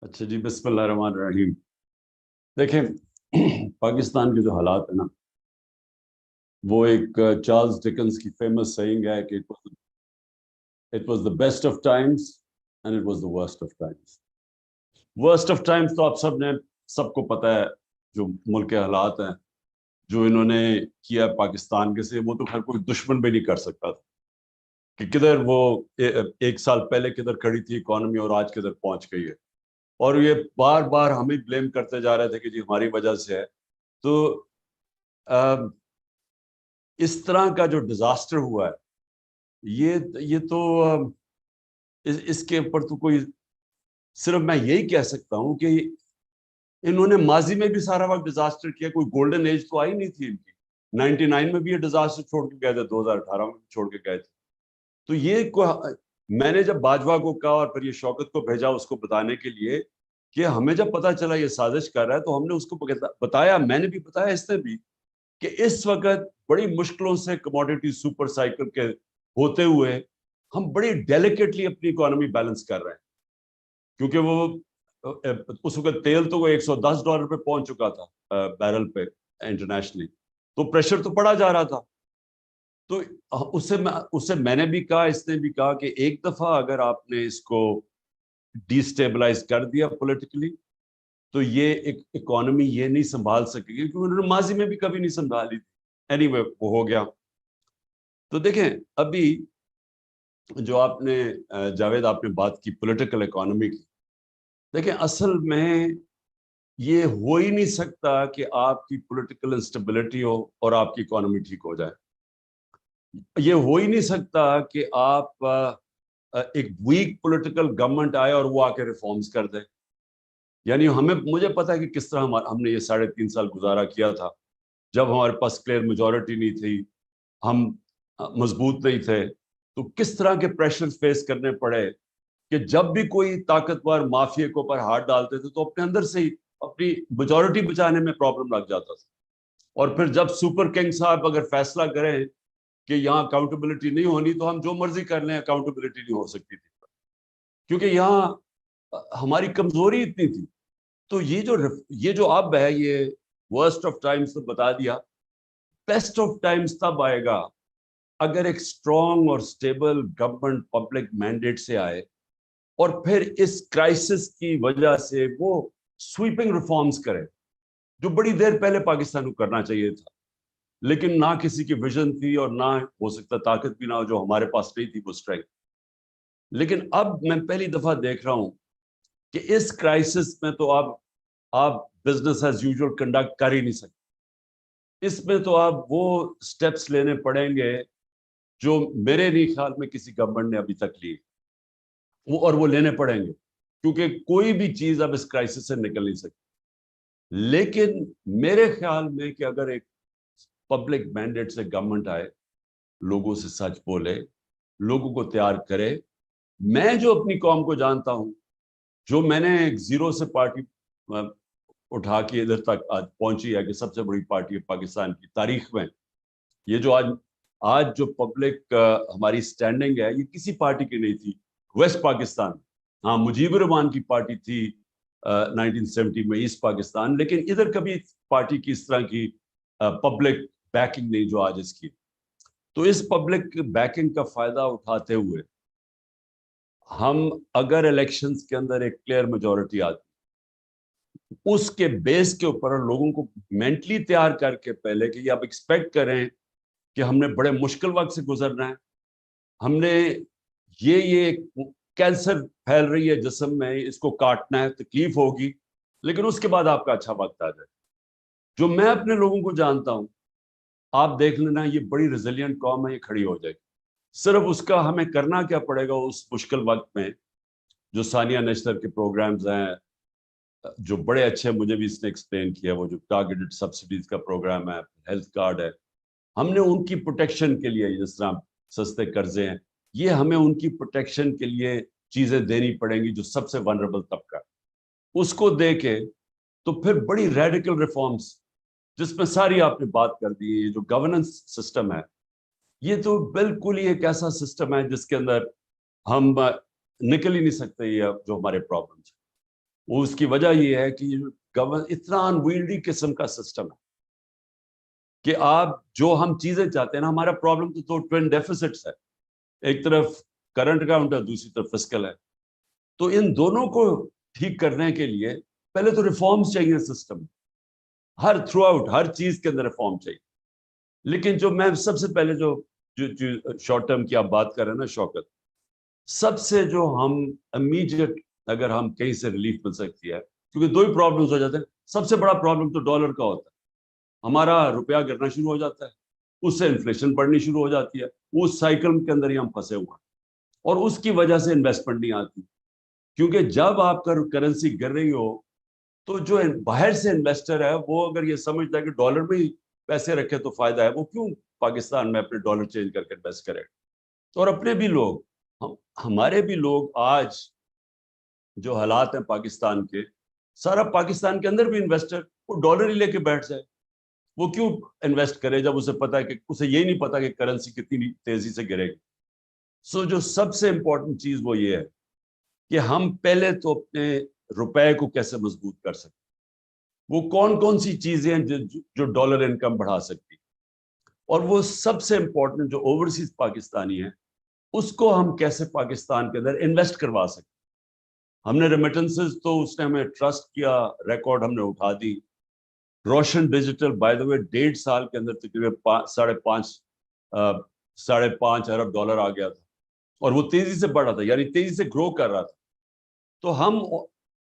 اچھا جی، بسم اللہ الرحمن الرحیم۔ دیکھیں پاکستان کے جو حالات ہیں نا، وہ ایک چارلز ڈکنس کی فیمس سیئنگ ہے کہ it was the best of Times and it was the worst of Times. Worst of Times تو آپ سب کو پتہ ہے، جو ملک کے حالات ہیں، جو انہوں نے کیا پاکستان کے سے، وہ تو خیر کوئی دشمن بھی نہیں کر سکتا تھا کہ کدھر وہ ایک سال پہلے کدھر کھڑی تھی اکانومی اور آج کدھر پہنچ گئی ہے، اور یہ بار بار ہمیں بلیم کرتے جا رہے تھے کہ جی ہماری وجہ سے ہے۔ تو اس طرح کا جو ڈیزاسٹر ہوا ہے، یہ تو اس کے اوپر تو کوئی، صرف میں یہی کہہ سکتا ہوں کہ انہوں نے ماضی میں بھی سارا وقت ڈیزاسٹر کیا، کوئی گولڈن ایج تو آئی نہیں تھی ان کی۔ 99 میں بھی یہ ڈیزاسٹر چھوڑ کے گئے تھے، 2018 میں بھی چھوڑ کے گئے تھے۔ تو میں نے جب باجوہ کو کہا اور پھر یہ شوکت کو بھیجا اس کو بتانے کے لیے کہ ہمیں جب پتا چلا یہ سازش کر رہا ہے، تو ہم نے اس کو بتایا، میں نے بھی بتایا اس نے بھی، کہ اس وقت بڑی مشکلوں سے کموڈیٹی سپر سائیکل کے ہوتے ہوئے ہم بڑی ڈیلیکیٹلی اپنی اکانومی بیلنس کر رہے ہیں، کیونکہ وہ اس وقت تیل تو وہ $110 پہ پہنچ چکا تھا بیرل پہ انٹرنیشنلی، تو پریشر تو پڑا جا رہا تھا۔ تو اس سے میں نے بھی کہا، اس نے بھی کہا کہ ایک دفعہ اگر آپ نے اس کو ڈی اسٹیبلائز کر دیا پولیٹیکلی، تو یہ ایک اکانومی یہ نہیں سنبھال سکے گی، کیونکہ انہوں نے ماضی میں بھی کبھی نہیں سنبھالی تھی۔ اینی وے وہ ہو گیا۔ تو دیکھیں ابھی جو آپ نے جاوید آپ نے بات کی پولیٹیکل اکانومی کی، دیکھیں اصل میں یہ ہو ہی نہیں سکتا کہ آپ کی پولیٹیکل انسٹیبلٹی ہو اور آپ کی اکانومی ٹھیک ہو جائے۔ یہ ہو ہی نہیں سکتا کہ آپ ایک ویک پولیٹیکل گورنمنٹ آئے اور وہ آ کے ریفارمز کر دے۔ یعنی مجھے پتا ہے کہ کس طرح ہم نے یہ 3.5 سال گزارا کیا تھا، جب ہمارے پاس کلیئر میجورٹی نہیں تھی، ہم مضبوط نہیں تھے، تو کس طرح کے پریشر فیس کرنے پڑے کہ جب بھی کوئی طاقتور مافیا کو پر ہاتھ ڈالتے تھے تو اپنے اندر سے ہی اپنی میجورٹی بچانے میں پرابلم لگ جاتا تھا۔ اور پھر جب سپر کنگ صاحب اگر فیصلہ کریں کہ یہاں اکاؤنٹیبلٹی نہیں ہونی، تو ہم جو مرضی کر لیں، اکاؤنٹیبلٹی نہیں ہو سکتی تھی، کیونکہ یہاں ہماری کمزوری اتنی تھی۔ تو یہ جو اب ہے، یہ ورسٹ آف ٹائمز تو بتا دیا، بیسٹ آف ٹائمز تب آئے گا اگر ایک اسٹرانگ اور اسٹیبل گورنمنٹ پبلک مینڈیٹ سے آئے، اور پھر اس کرائسس کی وجہ سے وہ سویپنگ ریفارمز کرے، جو بڑی دیر پہلے پاکستان کو کرنا چاہیے تھا، لیکن نہ کسی کی ویژن تھی اور نہ ہو سکتا طاقت بھی نہ ہو، جو ہمارے پاس نہیں تھی وہ اسٹرینتھ۔ لیکن اب میں پہلی دفعہ دیکھ رہا ہوں کہ اس کرائسس میں تو آپ بزنس ایز یوزول کنڈکٹ کر ہی نہیں سکتے۔ اس میں تو آپ وہ سٹیپس لینے پڑیں گے جو میرے نہیں خیال میں کسی گورنمنٹ نے ابھی تک لی، اور وہ لینے پڑیں گے، کیونکہ کوئی بھی چیز اب اس کرائسس سے نکل نہیں سکتی۔ لیکن میرے خیال میں کہ اگر ایک پبلک مینڈیٹ سے گورنمنٹ آئے، لوگوں سے سچ بولے، لوگوں کو تیار کرے، میں جو اپنی قوم کو جانتا ہوں، جو میں نے ایک زیرو سے پارٹی اٹھا کے ادھر تک آج پہنچی ہے کہ سب سے بڑی پارٹی ہے پاکستان کی تاریخ میں، یہ جو آج جو پبلک ہماری سٹینڈنگ ہے، یہ کسی پارٹی کی نہیں تھی ویسٹ پاکستان۔ ہاں مجیب الرحمان کی پارٹی تھی 1970 میں ایسٹ پاکستان، لیکن ادھر کبھی پارٹی کی اس طرح کی پبلک بیکنگ نہیں جو آج اس کی۔ تو اس پبلک بیکنگ کا فائدہ اٹھاتے ہوئے ہم اگر الیکشنز کے اندر ایک کلیئر میجورٹی آتی، اس کے بیس کے اوپر لوگوں کو مینٹلی تیار کر کے پہلے کہ یہ آپ ایکسپیکٹ کریں کہ ہم نے بڑے مشکل وقت سے گزرنا ہے، ہم نے یہ کینسر پھیل رہی ہے جسم میں، اس کو کاٹنا ہے، تکلیف ہوگی، لیکن اس کے بعد آپ کا اچھا وقت آ جائے۔ جو میں اپنے لوگوں کو جانتا ہوں، آپ دیکھ لینا، یہ بڑی ریزیلینٹ قوم ہے، یہ کھڑی ہو جائے گی۔ صرف اس کا ہمیں کرنا کیا پڑے گا اس مشکل وقت میں، جو ثانیہ نشتر کے پروگرامز ہیں، جو بڑے اچھے مجھے بھی اس نے ایکسپلین کیا، وہ جو ٹارگیٹڈ سبسڈیز کا پروگرام ہے، ہیلتھ کارڈ ہے، ہم نے ان کی پروٹیکشن کے لیے، جس طرح سستے قرضے ہیں، یہ ہمیں ان کی پروٹیکشن کے لیے چیزیں دینی پڑیں گی، جو سب سے ونربل طبقہ، اس کو دے کے تو پھر بڑی ریڈیکل ریفارمز، جس میں ساری آپ نے بات کر دی۔ یہ جو گورننس سسٹم ہے، یہ تو بالکل ہی ایک ایسا سسٹم ہے جس کے اندر ہم نکل ہی نہیں سکتے، یہ جو ہمارے پرابلمس ہیں۔ وہ اس کی وجہ یہ ہے کہ اتنا انویلڈی قسم کا سسٹم ہے کہ آپ جو ہم چیزیں چاہتے ہیں نا, ہمارا پرابلم تو ٹوین ڈیفیسٹس ہے, ایک طرف کرنٹ اکاؤنٹ ہے, دوسری طرف فسکل ہے. تو ان دونوں کو ٹھیک کرنے کے لیے پہلے تو ریفارمز چاہیے سسٹم, ہر تھرو آؤٹ ہر چیز کے اندر ریفارم چاہیے. لیکن جو میں سب سے پہلے جو شارٹ ٹرم کی آپ بات کر رہے ہیں نا شوکت, سب سے جو ہم امیڈیٹ اگر ہم کہیں سے ریلیف مل سکتی ہے, کیونکہ دو ہی پرابلمز ہو جاتے ہیں. سب سے بڑا پرابلم تو ڈالر کا ہوتا ہے, ہمارا روپیہ گرنا شروع ہو جاتا ہے, اس سے انفلیشن بڑھنی شروع ہو جاتی ہے, اس سائیکل کے اندر ہی ہم پھنسے ہوئے ہیں, اور اس کی وجہ سے انویسٹمنٹ نہیں آتی. کیونکہ جب آپ کا کرنسی گر رہی ہو تو جو باہر سے انویسٹر ہے وہ اگر یہ سمجھتا ہے کہ ڈالر میں ہی پیسے رکھے تو فائدہ ہے, وہ کیوں پاکستان میں اپنے ڈالر چینج کر کے انویسٹ کرے. اور اپنے بھی لوگ, ہمارے بھی لوگ آج جو حالات ہیں پاکستان کے, سارا پاکستان کے اندر بھی انویسٹر وہ ڈالر ہی لے کے بیٹھ جائے. وہ کیوں انویسٹ کرے جب اسے پتا ہے کہ اسے یہ نہیں پتا کہ کرنسی کتنی تیزی سے گرے گی. سو جو سب سے امپورٹنٹ چیز وہ یہ ہے کہ ہم پہلے تو اپنے روپے کو کیسے مضبوط کر سکتے, وہ کون کون سی چیزیں ہیں جو ڈالر انکم بڑھا سکتی, اور وہ سب سے امپورٹنٹ جو اوورسیز پاکستانی ہیں اس کو ہم کیسے پاکستان کے اندر انویسٹ کروا سکتے. ہم نے ریمیٹنسز تو اس نے ہمیں ٹرسٹ کیا, ریکارڈ ہم نے اٹھا دی. روشن ڈیجیٹل بائی دا وے 1.5 سال کے اندر تقریباً 5.5 ارب ڈالر آ گیا تھا, اور وہ تیزی سے بڑھ رہا تھا, یعنی تیزی سے گرو کر رہا تھا. تو ہم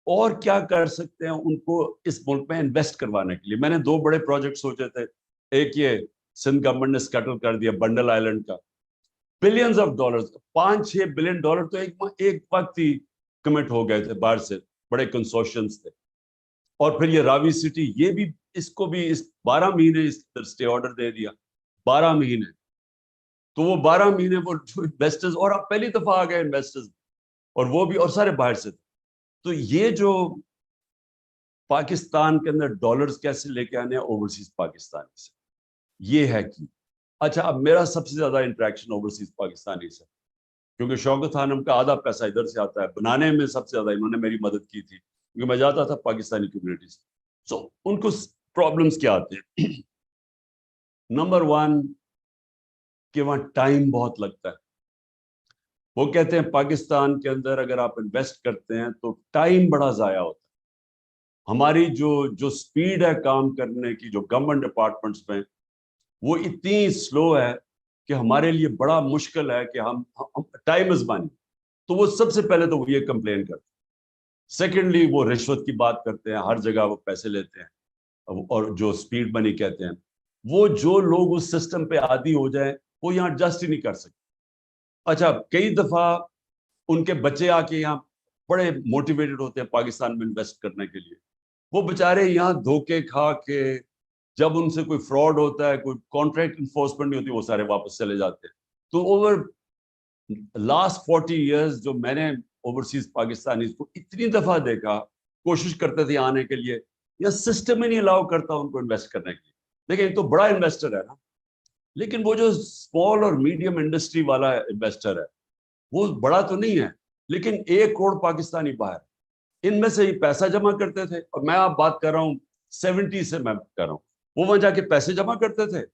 اور کیا کر سکتے ہیں ان کو اس ملک میں انویسٹ کروانے کے لیے. میں نے 2 بڑے پروجیکٹ سوچے تھے. ایک یہ سندھ گورنمنٹ نے سکیٹل کر دیا بنڈل آئلینڈ کا, billions of dollar, 5-6 billion dollar تو ایک وقت ہی کمٹ ہو گئے تھے باہر سے, بڑے کنسورشنز تھے. اور پھر یہ راوی سٹی, یہ بھی اس کو بھی 12 مہینے اسٹے آرڈر دے دیا, 12 مہینے. تو وہ 12 مہینے وہ انویسٹرز, اور اب پہلی دفعہ آ گئے انویسٹرز, اور وہ بھی اور سارے باہر سے تھے. تو یہ جو پاکستان کے اندر ڈالرز کیسے لے کے آنے ہیں اوورسیز پاکستانی سے, یہ ہے کہ اچھا اب میرا سب سے زیادہ انٹریکشن اوورسیز پاکستانی سے, کیونکہ شوکت خانم کا آدھا پیسہ ادھر سے آتا ہے, بنانے میں سب سے زیادہ انہوں نے میری مدد کی تھی, کیونکہ میں جاتا تھا پاکستانی کمیونٹی سے. سو ان کو پرابلمس کیا آتے ہیں. نمبر 1 کہ وہاں ٹائم بہت لگتا ہے. وہ کہتے ہیں پاکستان کے اندر اگر آپ انویسٹ کرتے ہیں تو ٹائم بڑا ضائع ہوتا ہے. ہماری جو سپیڈ ہے کام کرنے کی, جو گورنمنٹ ڈپارٹمنٹس میں, وہ اتنی سلو ہے کہ ہمارے لیے بڑا مشکل ہے کہ ہم ٹائم از منی. تو وہ سب سے پہلے تو وہ یہ کمپلین کرتے ہیں. سیکنڈلی وہ رشوت کی بات کرتے ہیں, ہر جگہ وہ پیسے لیتے ہیں, اور جو سپیڈ منی کہتے ہیں, وہ جو لوگ اس سسٹم پہ عادی ہو جائیں وہ یہاں ایڈجسٹ ہی نہیں کر سکتے. اچھا کئی دفعہ ان کے بچے آ کے یہاں بڑے موٹیویٹڈ ہوتے ہیں پاکستان میں انویسٹ کرنے کے لیے, وہ بےچارے یہاں دھوکے کھا کے جب ان سے کوئی فراڈ ہوتا ہے, کوئی کانٹریکٹ انفورسمنٹ نہیں ہوتی, وہ سارے واپس چلے جاتے ہیں. تو اوور لاسٹ 40 ایئرز جو میں نے اوورسیز پاکستانی کو اتنی دفعہ دیکھا, کوشش کرتے تھے آنے کے لیے, یا سسٹم ہی نہیں الاؤ کرتا ان کو انویسٹ کرنے کے لیے. لیکن ایک تو بڑا انویسٹر ہے نا, لیکن وہ جو اسمال اور میڈیم انڈسٹری والا انویسٹر ہے وہ بڑا تو نہیں ہے, لیکن 1 کروڑ پاکستانی باہر, ان میں سے ہی پیسہ جمع کرتے تھے. اور میں آپ بات کر رہا ہوں 70 سے میں کر رہا ہوں, وہ وہاں جا کے پیسے جمع کرتے تھے,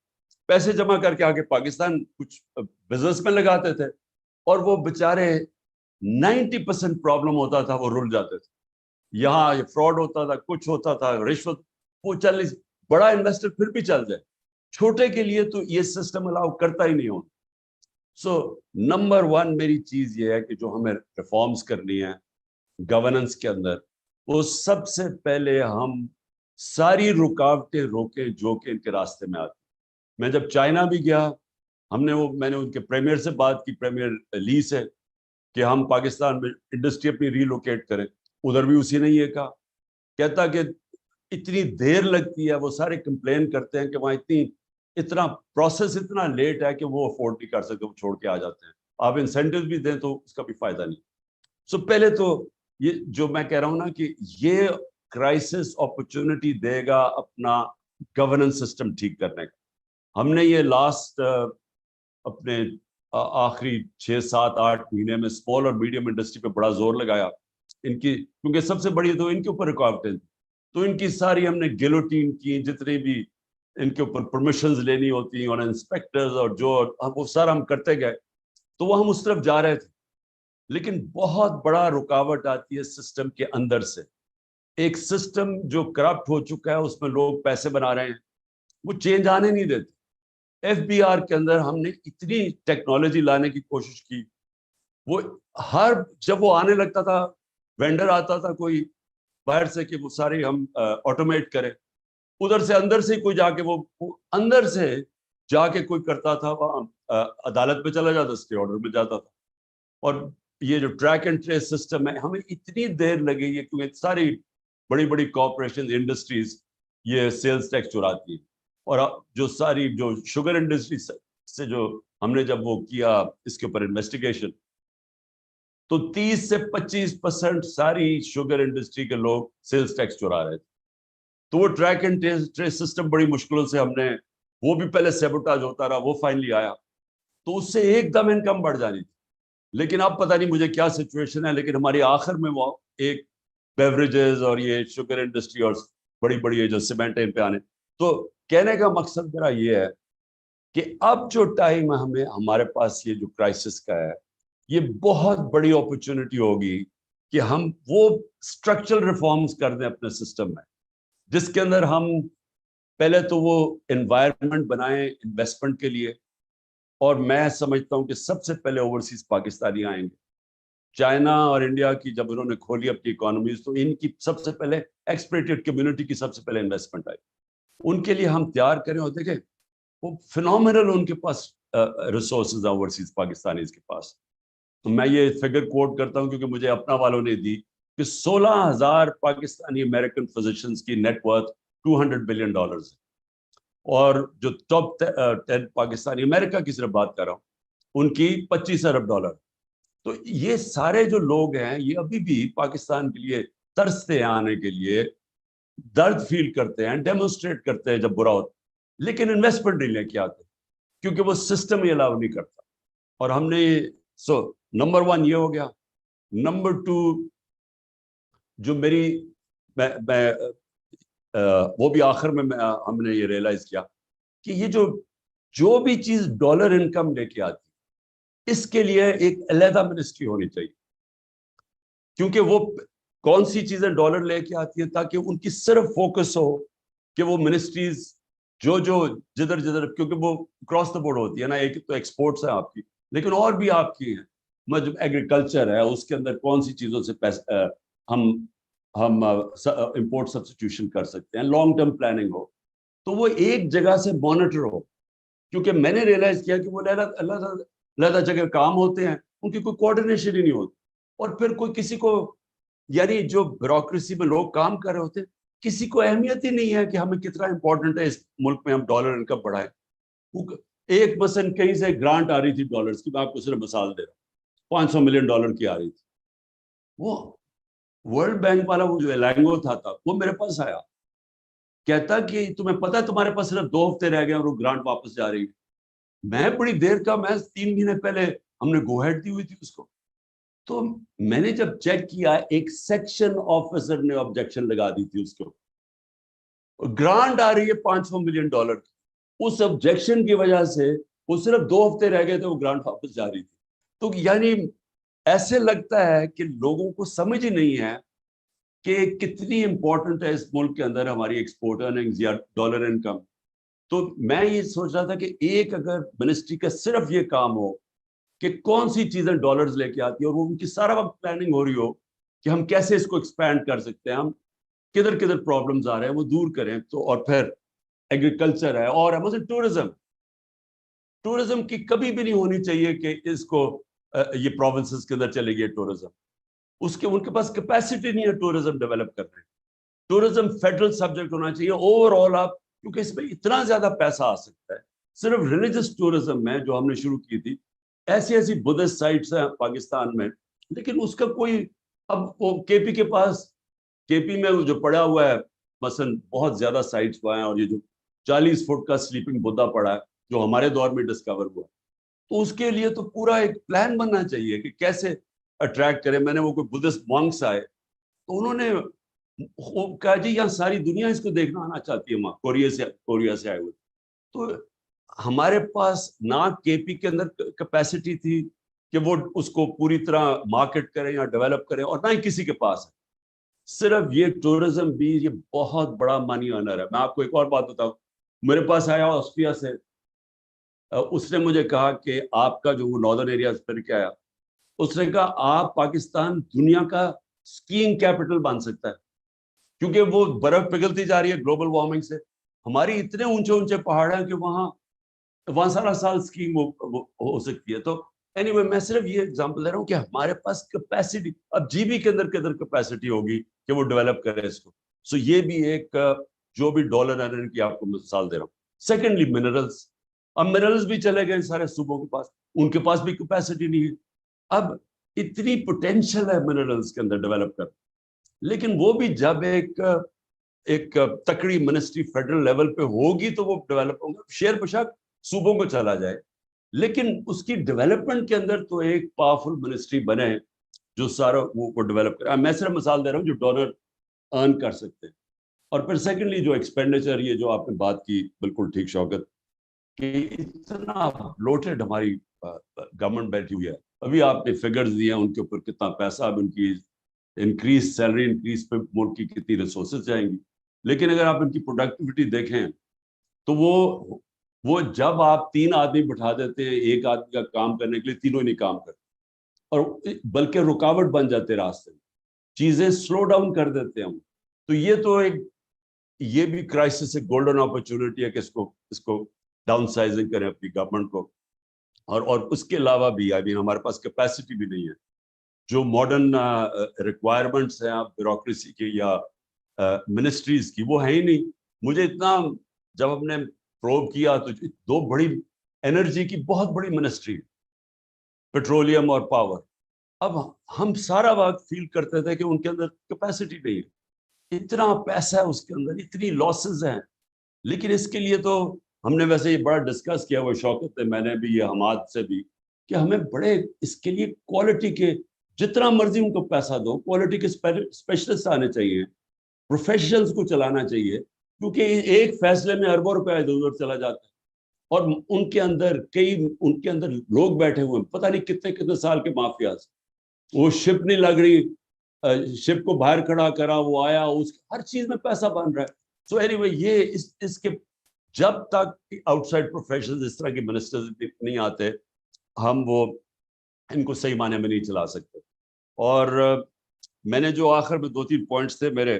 پیسے جمع کر کے آگے پاکستان کچھ بزنس میں لگاتے تھے, اور وہ بےچارے 90% پرابلم ہوتا تھا, وہ رل جاتے تھے. یہاں یہ فراڈ ہوتا تھا, کچھ ہوتا تھا, رشوت, وہ چل نہیں. بڑا انویسٹر پھر بھی چل جائے, چھوٹے کے لیے تو یہ سسٹم الاؤ کرتا ہی نہیں ہوتا. سو نمبر 1 میری چیز یہ ہے کہ جو ہمیں ریفارمز کرنی ہے گورننس کے اندر, وہ سب سے پہلے ہم ساری رکاوٹیں روکیں جو کہ ان کے راستے میں آتی. میں جب چائنا بھی گیا, میں نے ان کے پریمیئر سے بات کی, پریمیئر لی سے, کہ ہم پاکستان میں انڈسٹری اپنی ریلوکیٹ کریں. ادھر بھی اسی نے یہ کہا, کہتا کہ اتنی دیر لگتی ہے, وہ سارے کمپلین کرتے ہیں کہ وہاں اتنا پروسیس اتنا لیٹ ہے کہ وہ افورڈ نہیں کر سکتے, وہ چھوڑ کے آ جاتے ہیں. آپ انسینٹیو بھی دیں تو اس کا بھی فائدہ نہیں. سو پہلے تو یہ جو میں کہہ رہا ہوں نا کہ یہ کرائسس اپرچونٹی دے گا اپنا گورننس سسٹم ٹھیک کرنے کا. ہم نے یہ لاسٹ اپنے آخری 6-7-8 مہینے میں اسمال اور میڈیم انڈسٹری پہ بڑا زور لگایا, ان کی کیونکہ سب سے بڑی تو ان کے اوپر رکاوٹیں تھیں، تو ان کی ساری ہم نے گیلوٹین کی، جتنے بھی ان کے اوپر پرمیشنز لینی ہوتی اور انسپیکٹرز اور جو وہ سارا ہم کرتے گئے، تو وہ ہم اس طرف جا رہے تھے. لیکن بہت بڑا رکاوٹ آتی ہے سسٹم کے اندر سے. ایک سسٹم جو کرپٹ ہو چکا ہے، اس میں لوگ پیسے بنا رہے ہیں، وہ چینج آنے نہیں دیتے. ایف بی آر کے اندر ہم نے اتنی ٹیکنالوجی لانے کی کوشش کی، وہ جب وہ آنے لگتا تھا، وینڈر آتا تھا کوئی باہر سے کہ وہ سارے ہم آٹومیٹ کریں، ادھر سے اندر سے کوئی جا کے وہ اندر سے جا کے کوئی کرتا تھا، وہاں عدالت میں چلا جاتا، اسٹے آرڈر میں جاتا تھا. اور یہ جو ٹریک اینڈ ٹریس سسٹم ہے، ہمیں اتنی دیر لگی ہے کیونکہ ساری بڑی بڑی کارپوریشن انڈسٹریز یہ سیلز ٹیکس چراتی ہے. اور جو ساری جو شوگر انڈسٹری سے جو ہم نے جب وہ کیا اس کے اوپر انویسٹیگیشن، تو 30 سے 25% ساری شوگر انڈسٹری کے لوگ سیلز ٹیکس چرا رہے تھے. تو وہ ٹریک اینڈ ٹریس سسٹم بڑی مشکلوں سے ہم نے، وہ بھی پہلے سیبوٹاج ہوتا رہا، وہ فائنلی آیا، تو اس سے ایک دم انکم بڑھ جانی تھی. لیکن اب پتہ نہیں مجھے کیا سچویشن ہے، لیکن ہماری آخر میں وہ ایک بیوریجز اور یہ شوگر انڈسٹری اور بڑی بڑی جو سیمنٹ ان پہ آنے. تو کہنے کا مقصد میرا یہ ہے کہ اب جو ٹائم ہمیں ہمارے پاس یہ جو کرائسس کا ہے، یہ بہت بڑی اپرچونٹی ہوگی کہ ہم وہ اسٹرکچرل ریفارمز کر دیں اپنے سسٹم میں، جس کے اندر ہم پہلے تو وہ انوائرمنٹ بنائیں انویسٹمنٹ کے لیے. اور میں سمجھتا ہوں کہ سب سے پہلے اوورسیز پاکستانی آئیں گے. چائنا اور انڈیا کی جب انہوں نے کھولی اپنی اکانومیز، تو ان کی سب سے پہلے ایکسپریٹڈ کمیونٹی کی سب سے پہلے انویسٹمنٹ آئی. ان کے لیے ہم تیار کریں. اور دیکھیں وہ فنومینل ان کے پاس ریسورسز ہیں اوورسیز پاکستانیز کے پاس. تو میں یہ فگر کوٹ کرتا ہوں کیونکہ مجھے اپنا والوں نے دی کہ 16,000 پاکستانی امریکن فزیشنز کی نیٹ ورتھ $200 بلین ہے. اور جو ٹاپ 10 پاکستانی، امریکہ کی صرف بات کر رہا ہوں، ان کی $25 ارب. تو یہ سارے جو لوگ ہیں یہ ابھی بھی پاکستان کے لیے ترستے ہیں آنے کے لیے، درد فیل کرتے ہیں، ڈیمونسٹریٹ کرتے ہیں جب برا ہوتا، لیکن انویسٹمنٹ نہیں لے کے آتے کیونکہ وہ سسٹم ہی الاؤ نہیں کرتا. اور ہم نے نمبر 1 یہ ہو گیا. نمبر 2 جو میری وہ بھی آخر میں ہم نے یہ ریئلائز کیا کہ یہ جو بھی چیز ڈالر انکم لے کے آتی، اس کے لیے ایک علیحدہ منسٹری ہونی چاہیے. کیونکہ وہ کون سی چیزیں ڈالر لے کے آتی ہیں، تاکہ ان کی صرف فوکس ہو کہ وہ منسٹریز جو جدھر کیونکہ وہ کراس دا بورڈ ہوتی ہے نا. ایک تو ایکسپورٹس ہیں آپ کی، لیکن اور بھی آپ کی ہیں. ایگریکلچر ہے، اس کے اندر کون سی چیزوں سے ہم امپورٹ سبسٹیوشن کر سکتے ہیں، لانگ ٹرم پلاننگ ہو، تو وہ ایک جگہ سے مانیٹر ہو. کیونکہ میں نے ریئلائز کیا کہ وہ علیحدہ جگہ کام ہوتے ہیں، ان کی کوئی کوآرڈینیشن ہی نہیں ہوتی. اور پھر کوئی کسی کو، یعنی جو بیوروکریسی میں لوگ کام کر رہے ہوتے ہیں، کسی کو اہمیت ہی نہیں ہے کہ ہمیں کتنا امپورٹنٹ ہے اس ملک میں ہم ڈالر انکم بڑھائیں. ایک مثلاً کہیں سے گرانٹ آ رہی تھی ڈالرز کی، میں آپ کو صرف مثال دے رہا ہوں، $500 ملین کی آ رہی تھی. وہ ورلڈ بینک والا وہ جو ایلانگو تھا وہ میرے پاس آیا، کہتا کہ تمہیں پتا ہے تمہارے پاس صرف 2 ہفتے رہ گئے اور وہ گرانٹ واپس جا رہی ہے. میں بڑی دیر کا، میں 3 مہینے پہلے ہم نے گو ہیڈ دی ہوئی تھی اس کو. تو میں نے جب چیک کیا، ایک سیکشن آفیسر نے آبجیکشن لگا دی تھی اس کو، گرانٹ آ رہی ہے $500 ملین کی. اس آبجیکشن کی وجہ سے وہ صرف 2 ہفتے رہ گئے تھے، وہ گرانٹ واپس جا رہی تھی. تو یعنی ایسے لگتا ہے کہ لوگوں کو سمجھ ہی نہیں ہے کہ کتنی امپورٹنٹ ہے اس ملک کے اندر ہماری ایکسپورٹ ارننگز یا ڈالر انکم. تو میں یہ سوچ رہا تھا کہ ایک اگر منسٹری کا صرف یہ کام ہو کہ کون سی چیزیں ڈالرز لے کے آتی ہیں، اور وہ ان کی سارا وقت پلاننگ ہو رہی ہو کہ ہم کیسے اس کو ایکسپینڈ کر سکتے ہیں، ہم کدھر پرابلمز آ رہے ہیں وہ دور کریں. تو اور پھر ایگریکلچر ہے، اور ہے مثلا ٹورزم کی کبھی بھی نہیں ہونی چاہیے کہ اس کو یہ پروونسز کے اندر چلے گئے ٹورزم. ان کے پاس کیپیسٹی نہیں ہے ٹورزم ڈیولپ کرنے. ٹورزم فیڈرل سبجیکٹ ہونا چاہیے اوور آل آپ، کیونکہ اس میں اتنا زیادہ پیسہ آ سکتا ہے. صرف ریلیجس ٹورزم میں جو ہم نے شروع کی تھی، ایسی بدھسٹ سائٹس ہیں پاکستان میں، لیکن اس کا کوئی، اب وہ کے پی کے پاس، کے پی میں جو پڑا ہوا ہے مثلا بہت زیادہ سائٹس پائے ہیں، اور یہ جو 40 فٹ کا سلیپنگ بدھا پڑا ہے جو ہمارے دور میں ڈسکور ہوا، تو اس کے لیے تو پورا ایک پلان بننا چاہیے کہ کیسے اٹریکٹ کریں. میں نے وہ کوئی بدھسٹ مونکس آئے تو انہوں نے کہا جی یہاں ساری دنیا اس کو دیکھنا آنا چاہتی ہے, کوریا سے آئے ہوئے. تو ہمارے پاس نہ کے پی کے اندر کیپیسٹی تھی کہ وہ اس کو پوری طرح مارکیٹ کریں یا ڈیولپ کریں, اور نہ ہی کسی کے پاس ہے. صرف یہ ٹورزم بھی یہ بہت بڑا منی ارنر ہے. میں آپ کو ایک اور بات بتاؤں, میرے پاس آیا آسٹریا سے, اس نے مجھے کہا کہ آپ کا جو وہ ناردرن ایریا پھر کے آیا, اس نے کہا آپ پاکستان دنیا کا اسکیئنگ کیپٹل بن سکتا ہے, کیونکہ وہ برف پگھلتی جا رہی ہے گلوبل وارمنگ سے. ہماری اتنے اونچے اونچے پہاڑ ہیں کہ وہاں سارا سال اسکیئنگ ہو سکتی ہے. تو اینی وے میں صرف یہ اگزامپل دے رہا ہوں کہ ہمارے پاس کیپیسٹی, اب جی بی کے اندر کیپیسٹی ہوگی کہ وہ ڈیولپ کرے اس کو. سو یہ بھی ایک جو بھی ڈالر ارنر کی آپ کو مثال دے رہا ہوں. سیکنڈلی منرلس, اب منرلس بھی چلے گئے سارے صوبوں کے پاس, ان کے پاس بھی کیپیسٹی نہیں ہے. اب اتنی پوٹینشیل ہے منرلس کے اندر ڈیولپ کر, لیکن وہ بھی جب ایک تکڑی منسٹری فیڈرل لیول پہ ہوگی تو وہ ڈیولپ ہوگا. شیر بشک صوبوں کو چلا جائے, لیکن اس کی ڈیولپمنٹ کے اندر تو ایک پاورفل منسٹری بنے جو سارا وہ ڈیولپ کرے. میں صرف مثال دے رہا ہوں جو ڈالر ارن کر سکتے ہیں. اور پھر سیکنڈلی جو ایکسپینڈیچر, یہ جو آپ نے بات کی بالکل ٹھیک شوکت, کہ اتنا بلوٹڈ ہماری گورنمنٹ بیٹھی ہوئی ہے. ابھی آپ نے فگرز دیے ہیں ان کے اوپر کتنا پیسہ اب ان کی انکریز سیلری انکریز پہ ملک کی کتنی ریسورسز جائیں گی, لیکن اگر آپ ان کی پروڈکٹیوٹی دیکھیں تو وہ جب آپ 3 آدمی بٹھا دیتے ہیں ایک آدمی کا کام کرنے کے لیے, تینوں ہی نہیں کام کرتے, اور بلکہ رکاوٹ بن جاتے راستے میں, چیزیں سلو ڈاؤن کر دیتے ہیں. تو یہ بھی کرائسس ایک گولڈن اپرچونٹی ہے کہ اس کو ڈاؤن سائزنگ کریں اپنی گورنمنٹ کو. اور اس کے علاوہ بھی ہمارے پاس کیپیسٹی بھی نہیں ہے. جو ماڈرن ریکوائرمنٹس ہیں بیوروکریسی کی یا منسٹریز کی, وہ ہے ہی نہیں. مجھے اتنا جب ہم نے پروب کیا تو 2 بڑی انرجی کی بہت بڑی منسٹری, پیٹرولیم اور پاور, اب ہم سارا وقت فیل کرتے تھے کہ ان کے اندر کیپیسٹی نہیں ہے. اتنا پیسہ ہے اس کے اندر, اتنی لاسز ہیں. لیکن اس کے لیے تو ہم نے ویسے یہ بڑا ڈسکس کیا ہوا شوکت, میں نے بھی, یہ حماد سے بھی, کہ ہمیں بڑے اس کے لیے کوالٹی کے جتنا مرضی ان کو پیسہ دو, کوالٹی کے اسپیشلسٹ آنے چاہیے, پروفیشنلز کو چلانا چاہیے, کیونکہ ایک فیصلے میں اربوں روپے ادھر ادھر چلا جاتا ہے. اور ان کے اندر لوگ بیٹھے ہوئے ہیں, پتہ نہیں کتنے سال کے مافیاز. وہ شپ نہیں لگ رہی, شپ کو باہر کھڑا کرا, وہ آیا, ہر چیز میں پیسہ بن رہا ہے. سو اینی وے یہ اس کے جب تک آؤٹ سائڈ پروفیشنل اس طرح کے منسٹرز نہیں آتے, ہم ان کو صحیح معنی میں نہیں چلا سکتے. اور میں نے جو آخر میں 2-3 پوائنٹس تھے میرے,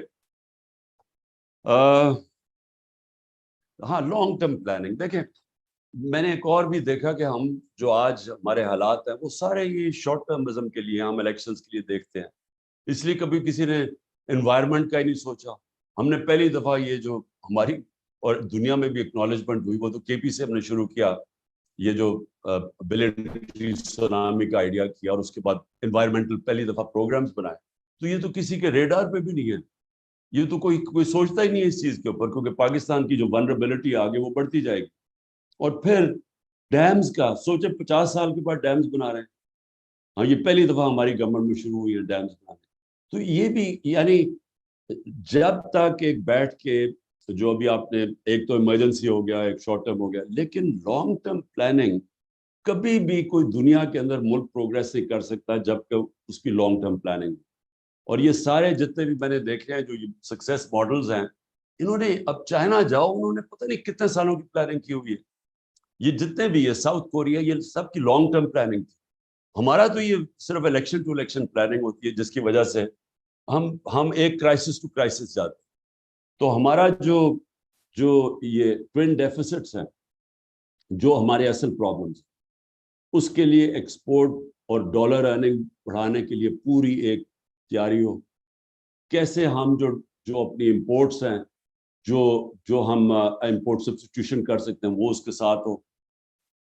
ہاں لانگ ٹرم پلاننگ. دیکھیں میں نے ایک اور بھی دیکھا کہ ہم جو آج ہمارے حالات ہیں وہ سارے یہ شارٹ ٹرمزم کے لیے, ہم الیکشنز کے لیے دیکھتے ہیں, اس لیے کبھی کسی نے انوائرمنٹ کا ہی نہیں سوچا. ہم نے پہلی دفعہ یہ جو ہماری اور دنیا میں بھی اکنالجمنٹ ہوئی, وہ تو کے پی سے ہم نے شروع کیا, یہ جو بلین ٹری سونامی کا آئیڈیا کیا, اور اس کے بعد انوائرمنٹل پہلی دفعہ پروگرامز بنائے. تو یہ تو کسی کے ریڈار پہ بھی نہیں ہے, یہ تو کوئی سوچتا ہی نہیں ہے اس چیز کے اوپر, کیونکہ پاکستان کی جو ولنریبلٹی آگے وہ بڑھتی جائے گی. اور پھر ڈیمز کا سوچے, 50 سال کے بعد ڈیمز بنا رہے ہیں. ہاں یہ پہلی دفعہ ہماری گورنمنٹ میں شروع ہوئی ہے ڈیمز بنانے. تو یہ بھی یعنی جب تک ایک بیٹھ کے, جو ابھی آپ نے, ایک تو ایمرجنسی ہو گیا, ایک شارٹ ٹرم ہو گیا, لیکن لانگ ٹرم پلاننگ کبھی بھی کوئی دنیا کے اندر ملک پروگریس نہیں کر سکتا جب کہ اس کی لانگ ٹرم پلاننگ. اور یہ سارے جتنے بھی میں نے دیکھے ہیں جو سکسیس ماڈلز ہیں, انہوں نے, اب چائنا جاؤ, انہوں نے پتہ نہیں کتنے سالوں کی پلاننگ کی ہوئی ہے. یہ جتنے بھی ہے, ساؤتھ کوریا, یہ سب کی لانگ ٹرم پلاننگ تھی. ہمارا تو یہ صرف الیکشن ٹو الیکشن پلاننگ ہوتی ہے, جس کی وجہ سے ہم ایک کرائسس ٹو کرائسس جاتے ہیں. تو ہمارا جو یہ ٹوین ڈیفیسٹس ہیں, جو ہمارے اصل پرابلمس, اس کے لیے ایکسپورٹ اور ڈالر ارننگ بڑھانے کے لیے پوری ایک تیاری ہو. کیسے ہم جو اپنی امپورٹس ہیں, جو ہم امپورٹ سبسٹیٹیوشن کر سکتے ہیں, وہ اس کے ساتھ ہو.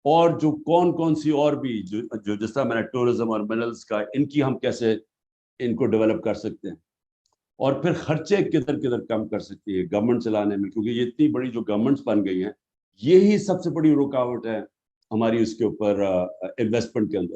اور جو کون سی اور بھی جو جس طرح میں نے ٹورزم اور منرلس کا, ان کی ہم کیسے ان کو ڈیولپ کر سکتے ہیں. اور پھر خرچے کدھر کم کر سکتی ہے گورنمنٹ چلانے میں, کیونکہ یہ اتنی بڑی جو گورنمنٹس بن گئی ہیں, یہی سب سے بڑی رکاوٹ ہے ہماری اس کے اوپر انویسٹمنٹ کے اندر.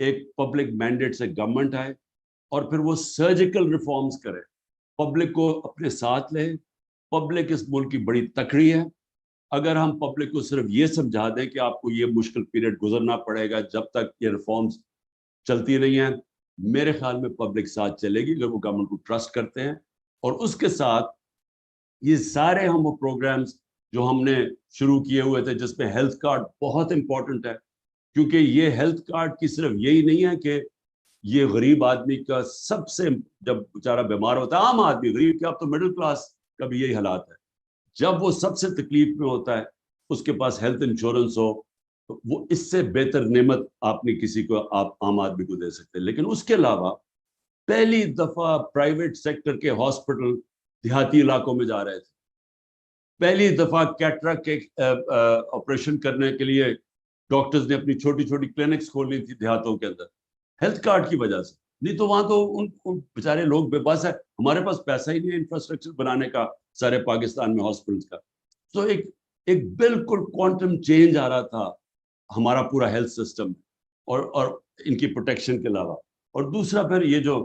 ایک پبلک مینڈیٹ سے گورنمنٹ آئے اور پھر وہ سرجیکل ریفارمز کرے, پبلک کو اپنے ساتھ لے. پبلک اس ملک کی بڑی تکڑی ہے. اگر ہم پبلک کو صرف یہ سمجھا دیں کہ آپ کو یہ مشکل پیریڈ گزرنا پڑے گا جب تک یہ ریفارمز چلتی نہیں ہیں, میرے خیال میں پبلک ساتھ چلے گی اگر وہ گورنمنٹ کو ٹرسٹ کرتے ہیں. اور اس کے ساتھ یہ سارے ہم وہ پروگرامز جو ہم نے شروع کیے ہوئے تھے, جس میں ہیلتھ کارڈ بہت امپورٹنٹ ہے, کیونکہ یہ ہیلتھ کارڈ کی صرف یہی نہیں ہے کہ یہ غریب آدمی کا سب سے, جب بیچارہ بیمار ہوتا ہے, عام آدمی, غریب کیا, اب تو مڈل کلاس کا بھی یہی حالات ہے, جب وہ سب سے تکلیف میں ہوتا ہے اس کے پاس ہیلتھ انشورنس ہو, وہ اس سے بہتر نعمت آپ نے کسی کو, آپ عام آدمی کو دے سکتے ہیں. لیکن اس کے علاوہ پہلی دفعہ پرائیویٹ سیکٹر کے ہاسپٹل دیہاتی علاقوں میں جا رہے تھے. پہلی دفعہ کیٹرک کے آپریشن کرنے کے لیے ڈاکٹرز نے اپنی چھوٹی چھوٹی کلینکس کھولنی تھی دیہاتوں کے اندر, ہیلتھ کارڈ کی وجہ سے. نہیں تو وہاں تو ان بیچارے لوگ بے بس ہے, ہمارے پاس پیسہ ہی نہیں ہے انفراسٹرکچر بنانے کا سارے پاکستان میں ہاسپٹلس کا. تو ایک بالکل کوانٹم چینج آ رہا تھا ہمارا پورا ہیلتھ سسٹم اور ان کی پروٹیکشن کے علاوہ. اور دوسرا پھر یہ جو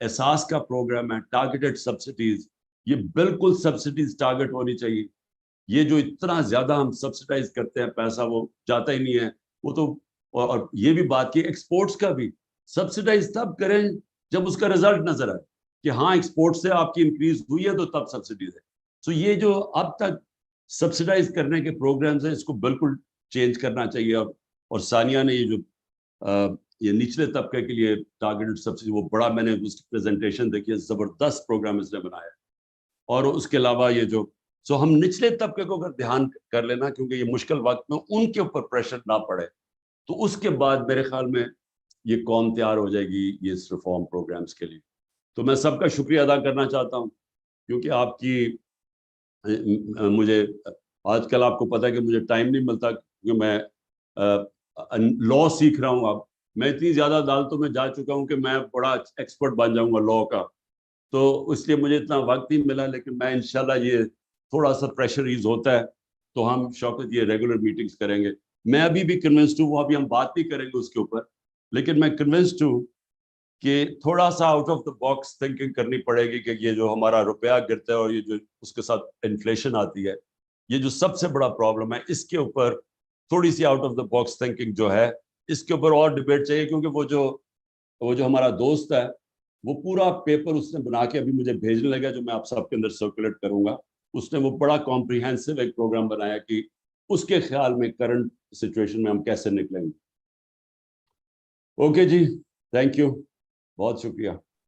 احساس کا پروگرام ہے, ٹارگیٹڈ سبسڈیز, یہ بالکل سبسڈیز ٹارگیٹ ہونی چاہیے. یہ جو اتنا زیادہ ہم سبسڈائز کرتے ہیں پیسہ, وہ جاتا ہی نہیں ہے. وہ تو, اور یہ بھی بات کی ایکسپورٹس کا بھی سبسڈائز تب کریں جب اس کا رزلٹ نظر آئے کہ ہاں ایکسپورٹ سے آپ کی انکریز ہوئی ہے, تو تب سبسڈیز ہے. تو یہ جو اب تک سبسڈائز کرنے کے پروگرامز ہیں, اس کو بالکل چینج کرنا چاہیے. اور ثانیہ نے یہ جو یہ نچلے طبقے کے لیے ٹارگیٹڈ سبسڈی, وہ بڑا, میں نے اس کی پریزنٹیشن دیکھی ہے, زبردست پروگرام اس نے بنایا. اور اس کے علاوہ یہ جو ہم نچلے طبقے کو اگر دھیان کر لینا, کیونکہ یہ مشکل وقت میں ان کے اوپر پریشر نہ پڑے, تو اس کے بعد میرے خیال میں یہ قوم تیار ہو جائے گی یہ اس ریفارم پروگرامز کے لیے. تو میں سب کا شکریہ ادا کرنا چاہتا ہوں, کیونکہ آپ کی, مجھے آج کل آپ کو پتہ ہے کہ مجھے ٹائم نہیں ملتا, کیونکہ میں لاء سیکھ رہا ہوں. اب میں اتنی زیادہ عدالتوں میں جا چکا ہوں کہ میں بڑا ایکسپرٹ بن جاؤں گا لاء کا, تو اس لیے مجھے اتنا وقت نہیں ملا. لیکن میں انشاءاللہ یہ تھوڑا سا پریشر ایز ہوتا ہے تو ہم شوکت یہ ریگولر میٹنگز کریں گے. میں ابھی بھی کنونسڈ ہوں, وہ ابھی ہم بات نہیں کریں گے اس کے اوپر, لیکن میں کنونسڈ ہوں کہ تھوڑا سا out of the box thinking کرنی پڑے گی کہ یہ جو ہمارا روپیہ گرتا ہے اور یہ جو اس کے ساتھ انفلیشن آتی ہے, یہ جو سب سے بڑا پرابلم ہے, اس کے اوپر تھوڑی سی out of the box thinking جو ہے, اس کے اوپر اور ڈیبیٹ چاہیے. کیونکہ وہ جو ہمارا دوست ہے, وہ پورا پیپر اس نے بنا کے ابھی مجھے بھیجنے لگا, جو میں آپ سب کے اندر سرکولیٹ کروں گا. اس نے وہ بڑا کمپریہنسو ایک پروگرام بنایا کہ اس کے خیال میں کرنٹ سچویشن میں ہم کیسے نکلیں گے. اوکے جی, تھینک یو, بہت شکریہ.